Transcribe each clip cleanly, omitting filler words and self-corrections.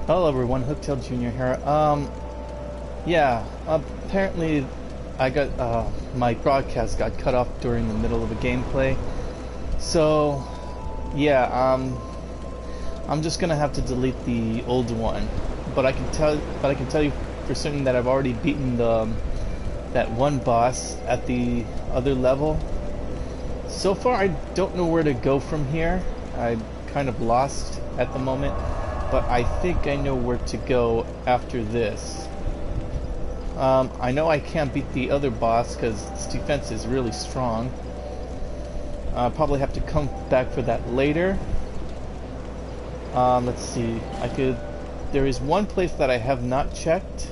Hello everyone, Hooktail Jr. here. Yeah, apparently I got, my broadcast got cut off during the middle of a gameplay. So, yeah, I'm just gonna have to delete the old one. But I can tell you for certain that I've already beaten that one boss at the other level. So far, I don't know where to go from here. I'm kind of lost at the moment. But I think I know where to go after this. I know I can't beat the other boss because its defense is really strong. I'll probably have to come back for that later. Let's see. There is one place that I have not checked,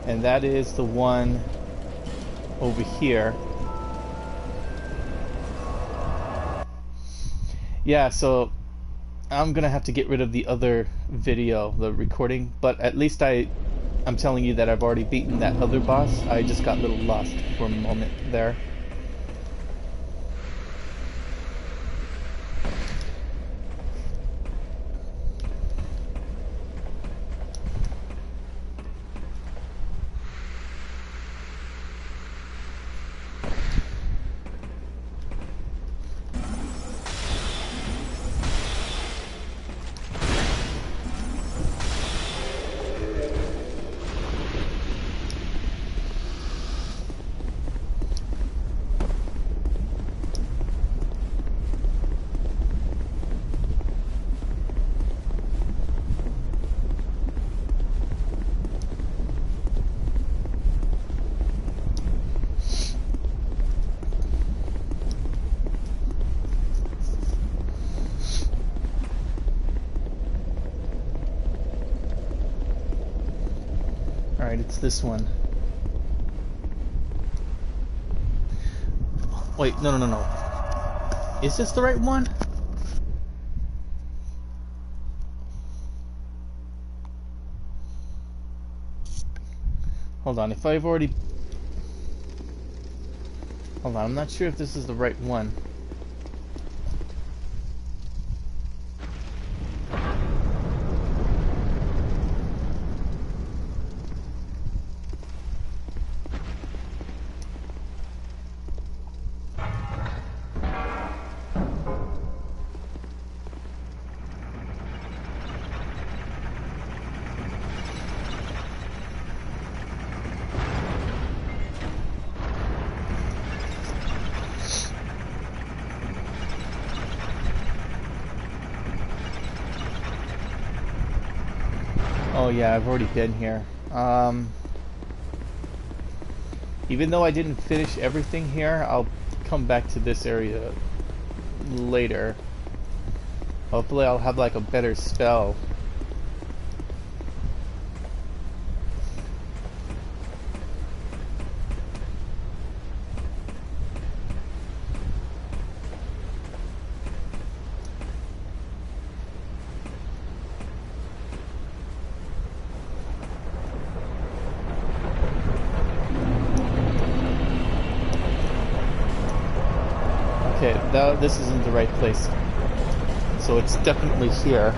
and that is the one over here. Yeah, so I'm gonna have to get rid of the other video, the recording, but at least I'm telling you that I've already beaten that other boss. I just got a little lost for a moment there. Alright, it's this one. Wait, no. Is this the right one? Hold on, if I've already... Hold on, I'm not sure if this is the right one. Oh yeah, I've already been here. Even though I didn't finish everything here, I'll come back to this area later. Hopefully I'll have like a better spell. Okay, this isn't the right place. So it's definitely here.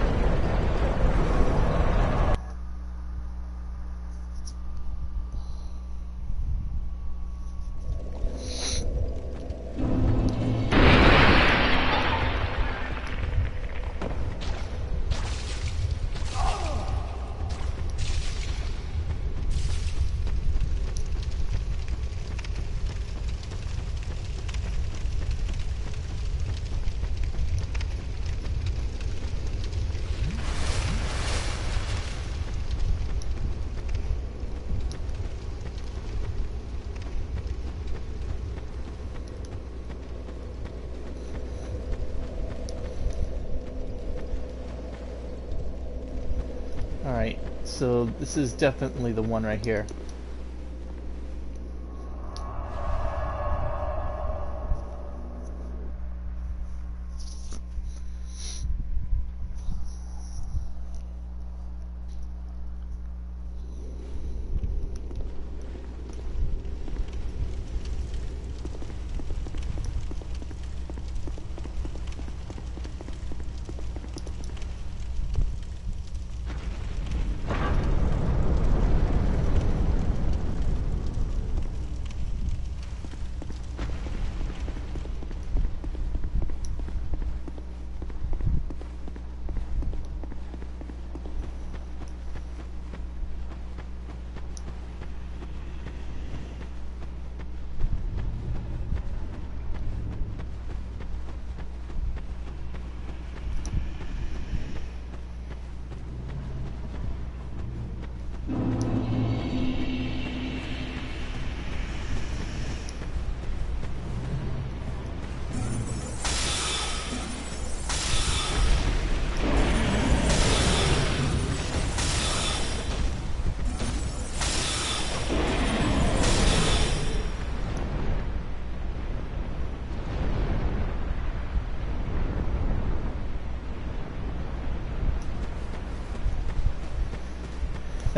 Alright, so this is definitely the one right here.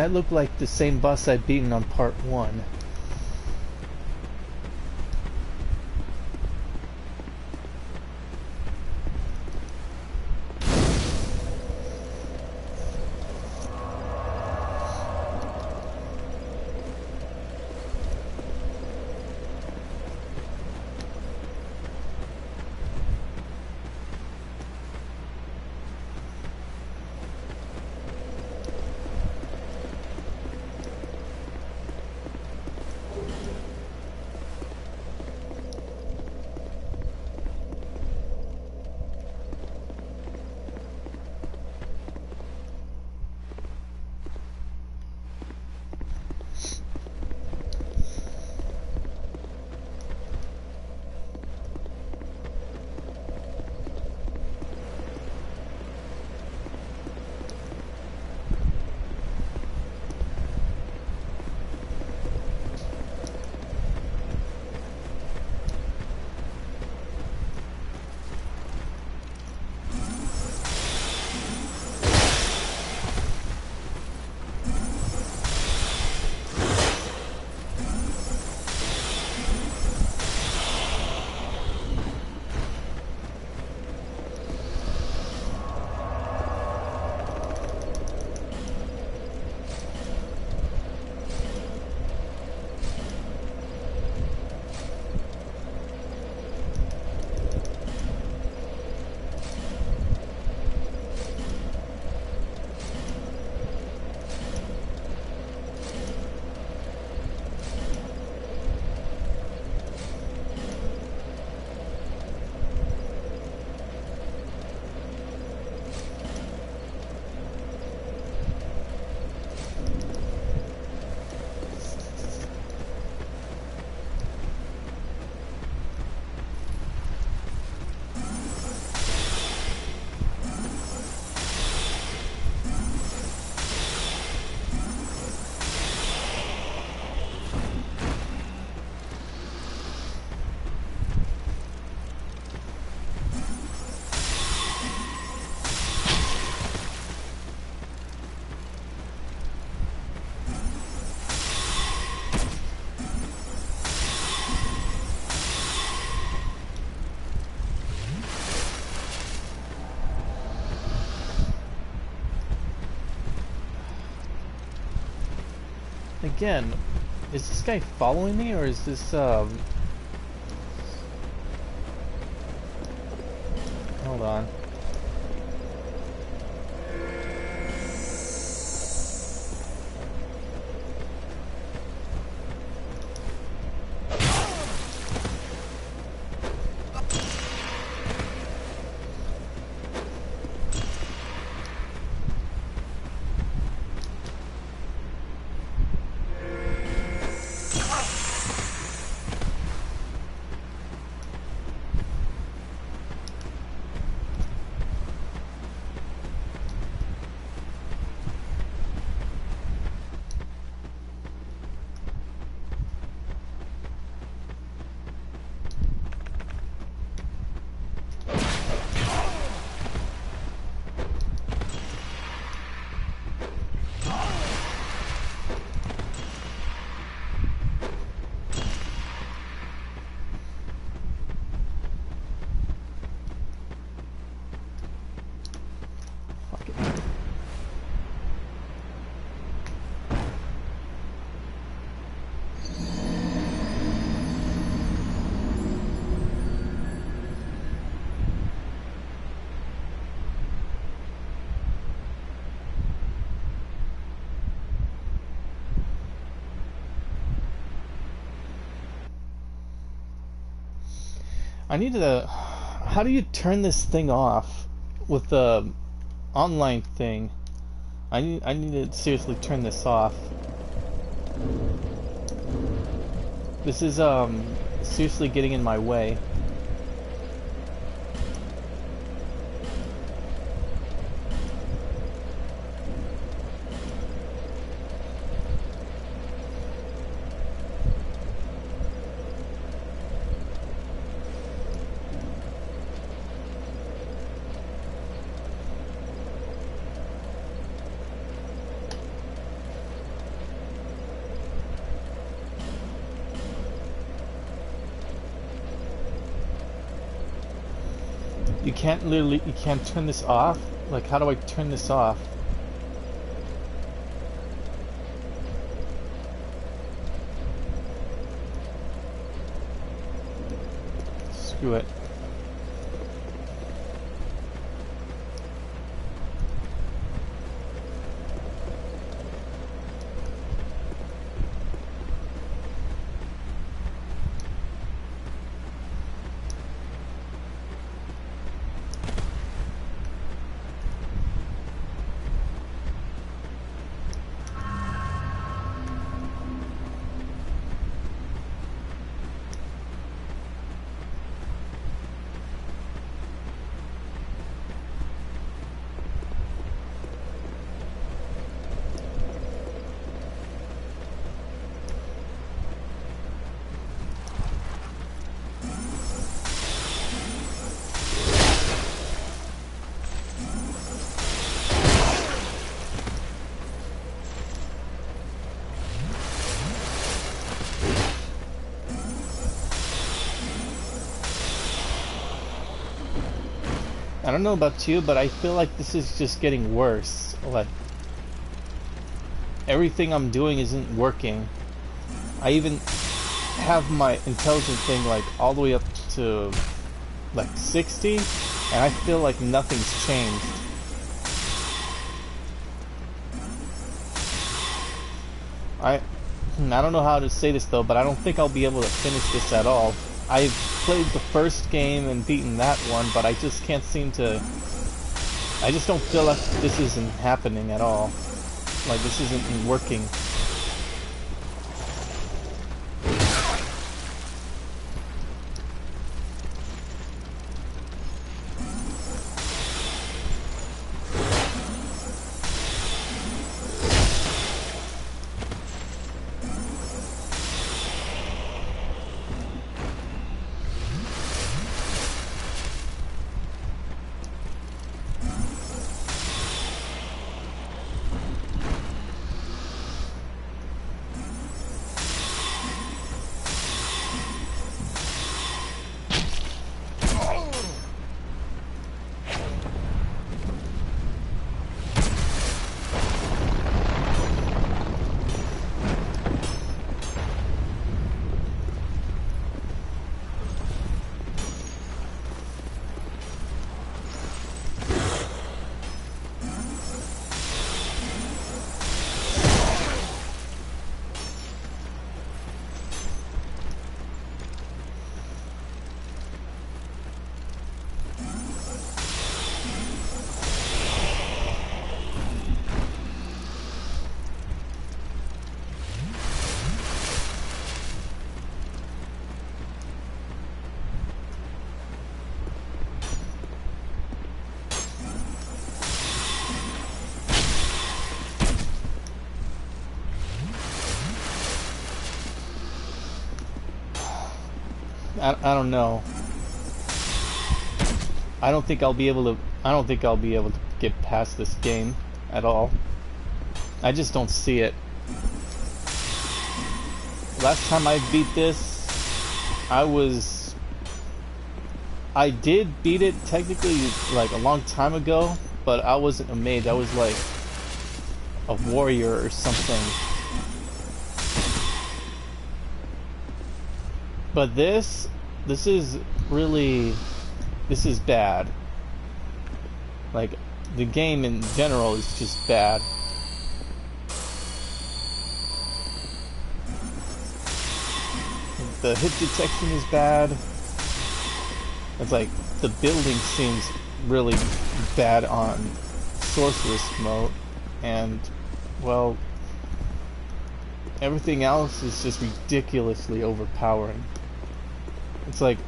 That looked like the same boss I'd beaten on part 1. Again, is this guy following me, or is this, hold on. I need to. How do you turn this thing off with the online thing? I need to seriously turn this off. This is seriously getting in my way. You can't literally, you can't turn this off? Like, how do I turn this off? Screw it. I don't know about you, but I feel like this is just getting worse. Like, everything I'm doing isn't working. I even have my intelligence thing like all the way up to like 60, and I feel like nothing's changed. I don't know how to say this though, but I don't think I'll be able to finish this at all. I've played the first game and beaten that one, but I just can't seem to... I just don't feel like this isn't happening at all. Like, this isn't working. I don't know. I don't think I'll be able to get past this game at all. I just don't see it. Last time I beat this, I did beat it technically like a long time ago, but I wasn't a mage. I was like a warrior or something. But this is bad. Like, the game in general is just bad. The hit detection is bad. It's like, the building seems really bad on sorceress mode, and, well, everything else is just ridiculously overpowering. It's like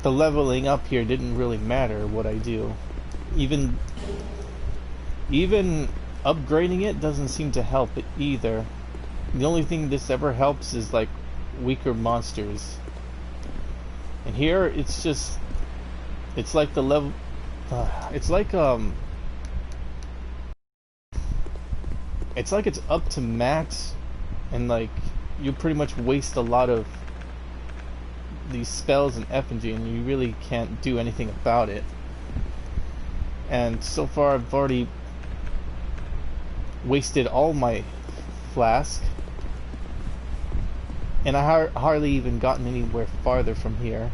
the leveling up here didn't really matter what I do. Even upgrading it doesn't seem to help it either. The only thing this ever helps is like weaker monsters. And here it's just, it's like the level, it's like it's up to max, and like you pretty much waste a lot of these spells and effigy, and you really can't do anything about it. And so far I've already wasted all my flask. And I hardly even gotten anywhere farther from here.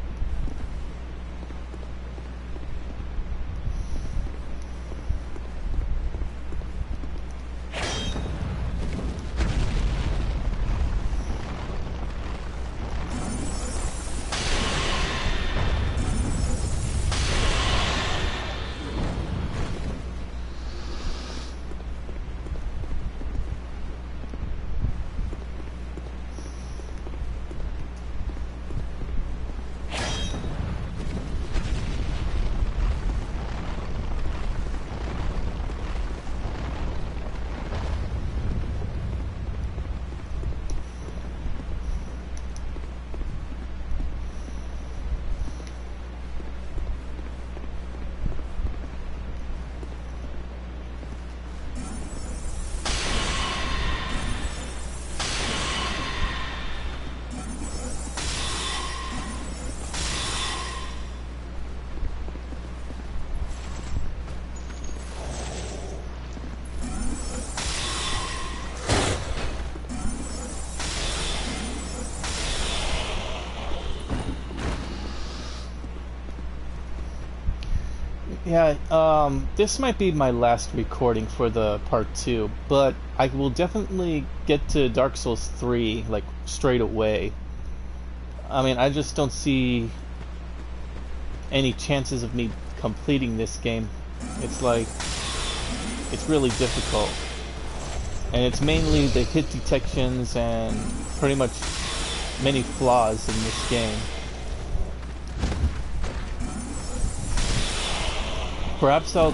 Yeah, this might be my last recording for the part 2, but I will definitely get to Dark Souls 3, like, straight away. I mean, I just don't see any chances of me completing this game. It's like, it's really difficult. And it's mainly the hit detections and pretty much many flaws in this game. Perhaps I'll...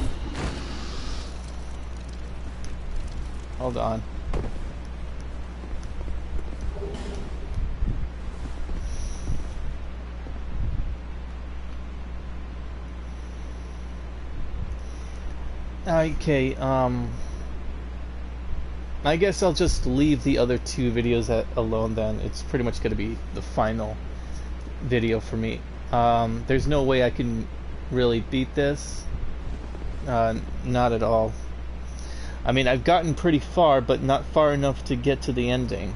Hold on. Okay, I guess I'll just leave the other 2 videos alone then. It's pretty much going to be the final video for me. There's no way I can really beat this. Not at all. I mean, I've gotten pretty far, but not far enough to get to the ending.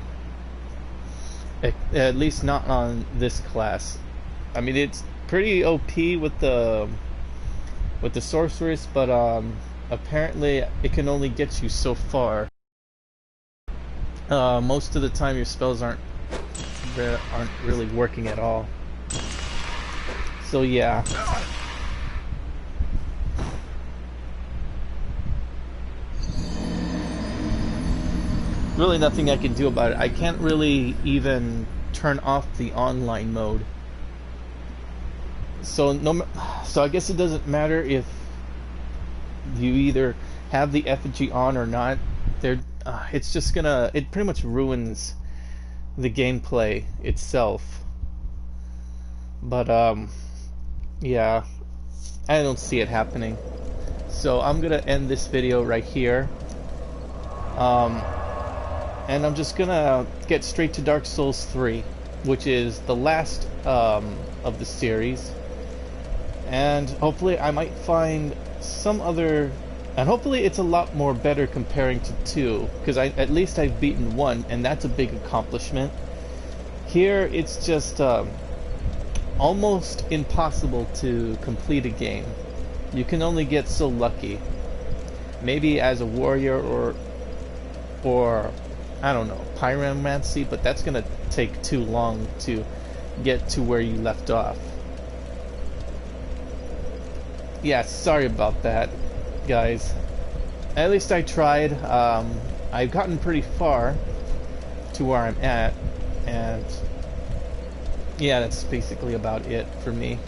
At least not on this class. I mean, it's pretty OP with the sorceress, but apparently it can only get you so far. Most of the time, your spells aren't really working at all. So yeah. Really nothing I can do about it. I can't really even turn off the online mode. So I guess it doesn't matter if you either have the effigy on or not. It's just it pretty much ruins the gameplay itself. But yeah, I don't see it happening. So I'm gonna end this video right here. And I'm just gonna get straight to Dark Souls 3, which is the last of the series. And hopefully I might find some other... And hopefully it's a lot more better comparing to 2, because at least I've beaten 1, and that's a big accomplishment. Here it's just almost impossible to complete a game. You can only get so lucky. Maybe as a warrior or I don't know, pyromancy, but that's gonna take too long to get to where you left off. Yeah, sorry about that, guys. At least I tried. I've gotten pretty far to where I'm at, and yeah, that's basically about it for me.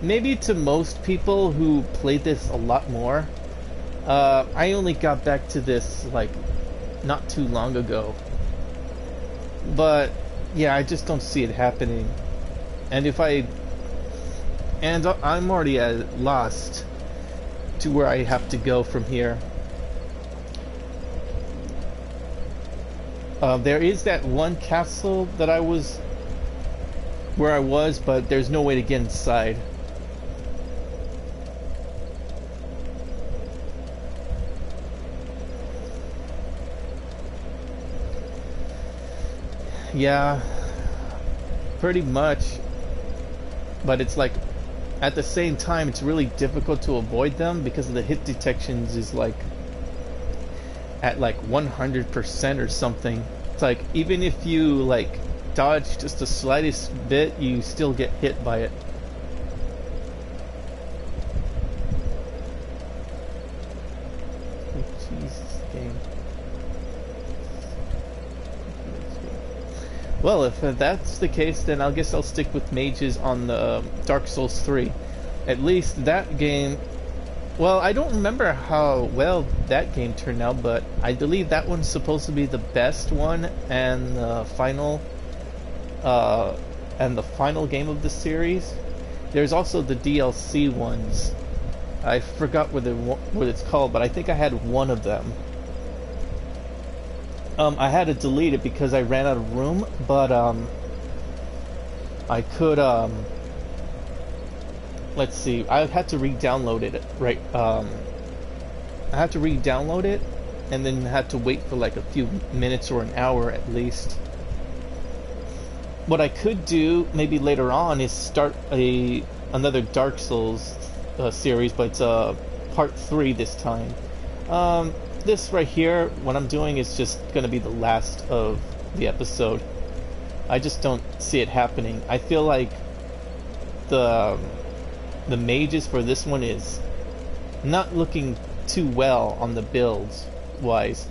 Maybe to most people who played this a lot more. I only got back to this like not too long ago. But yeah, I just don't see it happening. And I'm already lost to where I have to go from here. There is that one castle that where I was, but there's no way to get inside. Yeah, pretty much. But it's like, at the same time, it's really difficult to avoid them because of the hit detections is like at like 100% or something. It's like even if you like dodge just the slightest bit, you still get hit by it. Jesus, game. Well, if that's the case, then I guess I'll stick with mages on the Dark Souls 3. At least that game... Well, I don't remember how well that game turned out, but I believe that one's supposed to be the best one and the final game of the series. There's also the DLC ones. I forgot what it's called, but I think I had one of them. I had to delete it because I ran out of room, but I could let's see. I had to re-download it, right? I had to re-download it, and then had to wait for like a few minutes or an hour at least. What I could do maybe later on is start another Dark Souls series, but it's part 3 this time. This right here, what I'm doing is just going to be the last of the episode. I just don't see it happening. I feel like the mages for this one is not looking too well on the builds wise.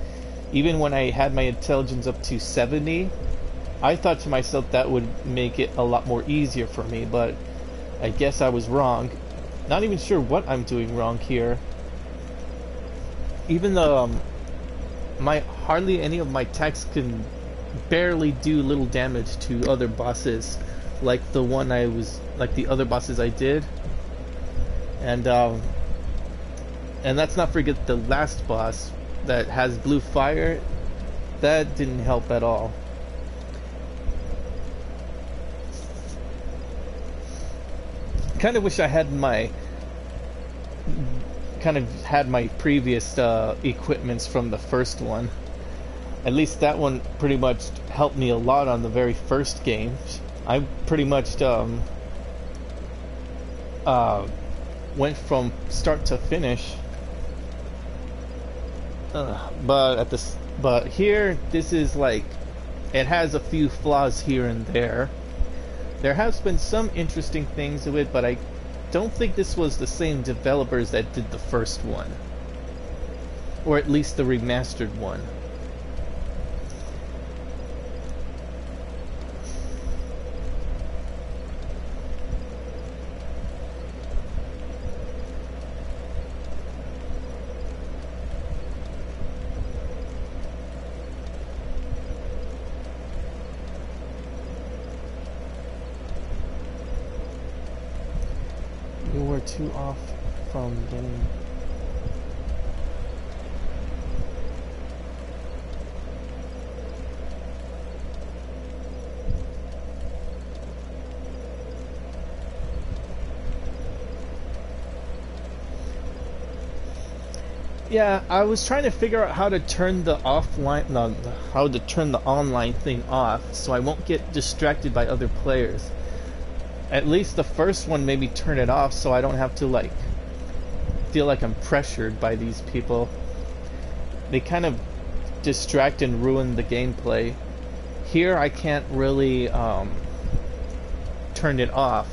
Even when I had my intelligence up to 70, I thought to myself that would make it a lot more easier for me, but I guess I was wrong. Not even sure what I'm doing wrong here. Even though hardly any of my attacks can barely do little damage to other bosses, like the other bosses I did, and let's not forget the last boss that has blue fire. That didn't help at all. Kind of wish I had my previous equipments from the first one. At least that one pretty much helped me a lot on the very first game. I pretty much went from start to finish. But here, this is like, it has a few flaws here and there. There has been some interesting things to it, but I don't think this was the same developers that did the first one, or at least the remastered one. You were too off from getting... Yeah, I was trying to figure out how to turn the how to turn the online thing off so I won't get distracted by other players. At least the first one made me turn it off so I don't have to like feel like I'm pressured by these people. They kind of distract and ruin the gameplay. Here I can't really turn it off.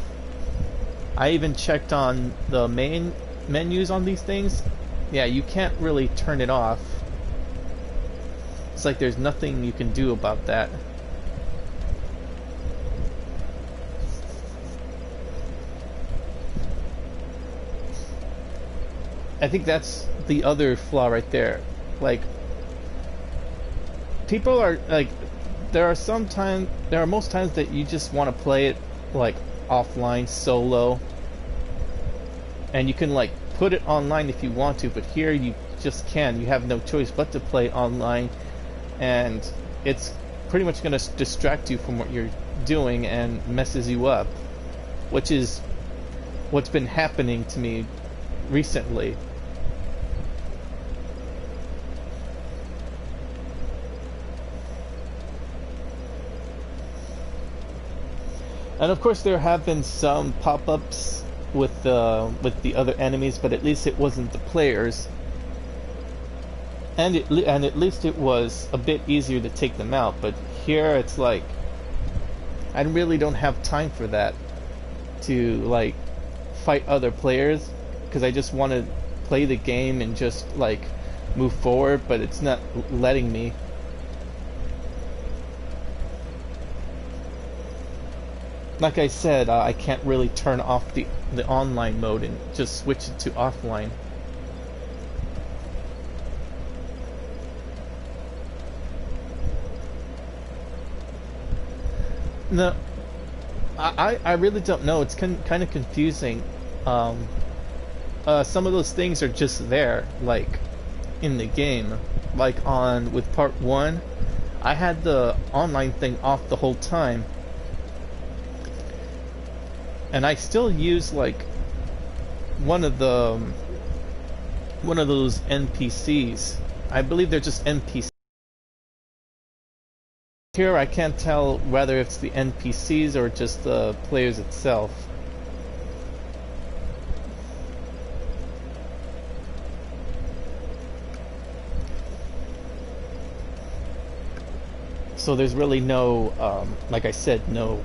I even checked on the main menus on these things. Yeah, you can't really turn it off. It's like there's nothing you can do about that. I think that's the other flaw right there. Like, people are like, there are most times that you just want to play it like offline solo, and you can like put it online if you want to, but here you just can't. You have no choice but to play online, and it's pretty much going to distract you from what you're doing and messes you up, which is what's been happening to me recently. And of course there have been some pop-ups with the other enemies, but at least it wasn't the players, and at least it was a bit easier to take them out. But here it's like I really don't have time for that, to like fight other players, because I just want to play the game and just like move forward, but it's not letting me. Like I said, I can't really turn off the online mode and just switch it to offline. No, I really don't know. It's kind of confusing. Some of those things are just there, like in the game. Like with part 1, I had the online thing off the whole time, and I still use like one of those NPCs. I believe they're just NPCs. Here I can't tell whether it's the NPCs or just the players itself. So there's really no, like I said, no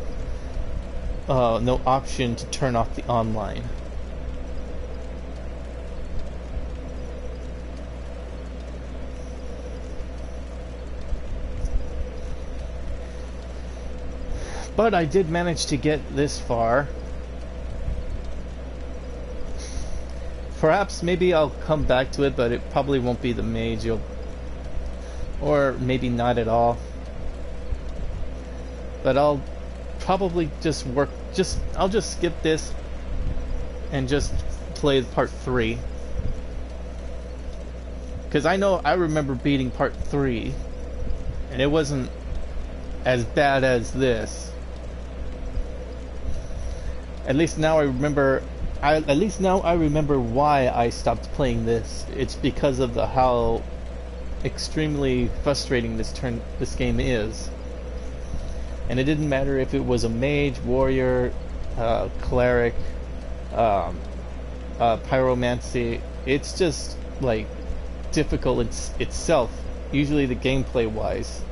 option to turn off the online. But I did manage to get this far. Perhaps maybe I'll come back to it, but it probably won't be the mage. Or maybe not at all. But I'll probably just I'll just skip this and just play part 3. Because I remember beating part 3, and it wasn't as bad as this. At least now I remember why I stopped playing this. It's because of how extremely frustrating this game is. And it didn't matter if it was a mage, warrior, cleric, pyromancy. It's just like difficult itself, usually the gameplay wise.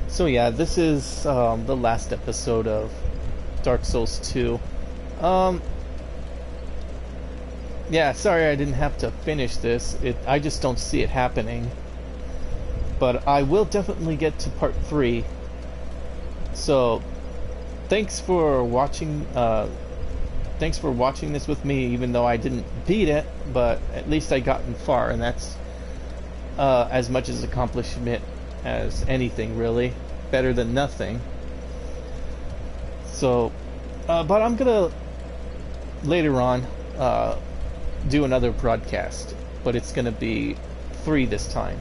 So yeah, this is the last episode of Dark Souls 2. Yeah, sorry I didn't have to finish this. I just don't see it happening. But I will definitely get to part 3. So, thanks for watching. Thanks for watching this with me, even though I didn't beat it. But at least I gotten far, and that's as much as accomplishment as anything, really. Better than nothing. So, but I'm gonna later on do another broadcast, but it's gonna be 3 this time.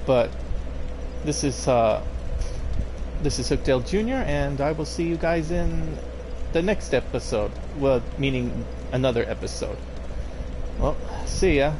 But this is Hooktail Jr., and I will see you guys in the next episode. Well, meaning another episode. Well, see ya.